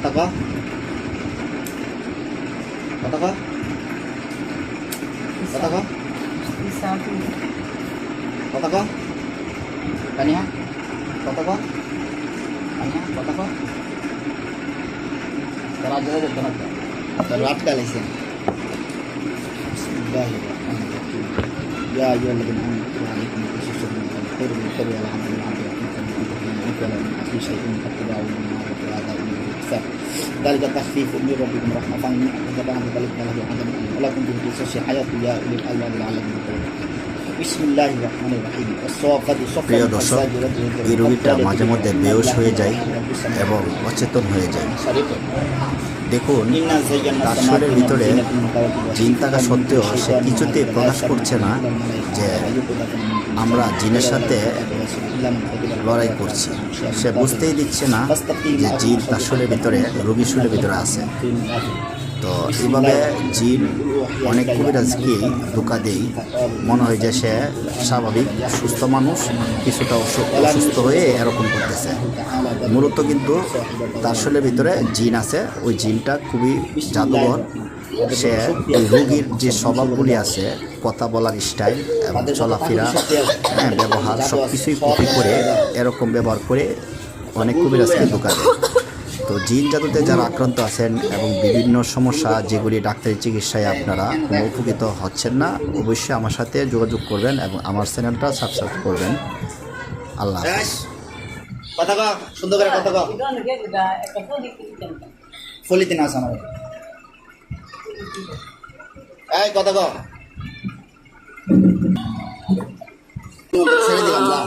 কথা ক কথা ক কথা ক কথা ক Tanya কথা ক Tanya কথা ক তারা আজ যাবে তো না তার রাত কালেছে Bismillahirrahmanirrahim Ya ayyuhalladzina amanu alaykum anfusakum wa khairu min taqwa alhamdulillahi شيء فاتبعوا من وآتاكم بالإحسان ذلك تخفيف من ربكم رحمة فمن تبع ذلك له عدم ولكم في قصص حياة يا أولي الألباب لعلكم تتقون بسم الله الرحمن الرحيم الصافات صفا প্রিয় দর্শক, এই রোগীটা মাঝে মধ্যে বেহুশ হয়ে যায় এবং অচেতন হয়ে যায়। দেখুন, তার শরীরের ভিতরে জিন থাকা সত্ত্বেও সে কিছুতেই প্রকাশ করছে না যে আমরা জিনের সাথে লড়াই করছি। সে বুঝতেই দিচ্ছে না যে জিন তার শরীরের ভিতরে, রোগীর শরীরের ভিতরে আছে। তো এইভাবে জিন অনেক কবিরাজকেই ধোঁকা দেয়, মনে হয় যে সে স্বাভাবিক সুস্থ মানুষ, কিছুটা অসুস্থ হয়ে এরকম করতেছে। মূলত কিন্তু তার শরীরের ভিতরে জিন আছে, ওই জিনটা খুবই জাদুঘর। সে ওই রোগীর যে স্বভাবগুলি আছে, কথা বলার স্টাইল এবং চলাফেরা, ব্যবহার, সব কিছুই কপি করে এরকম ব্যবহার করে অনেক কবিরাজকে ধোঁকা দেয়। তো জিন জাদুতে যারা আক্রান্ত আছেন এবং বিভিন্ন সমস্যা যেগুলি ডাক্তারি চিকিৎসায় আপনারা কোনো উপকৃত হচ্ছেন না, অবশ্যই আমার সাথে যোগাযোগ করবেন এবং আমার চ্যানেলটা সাবস্ক্রাইব করবেন। আল্লাহ হাফেজ। কথা ক সুন্দর করে কথা ক ফলিতে না আমার এই কথা ক ছেড়ে দিলাম না।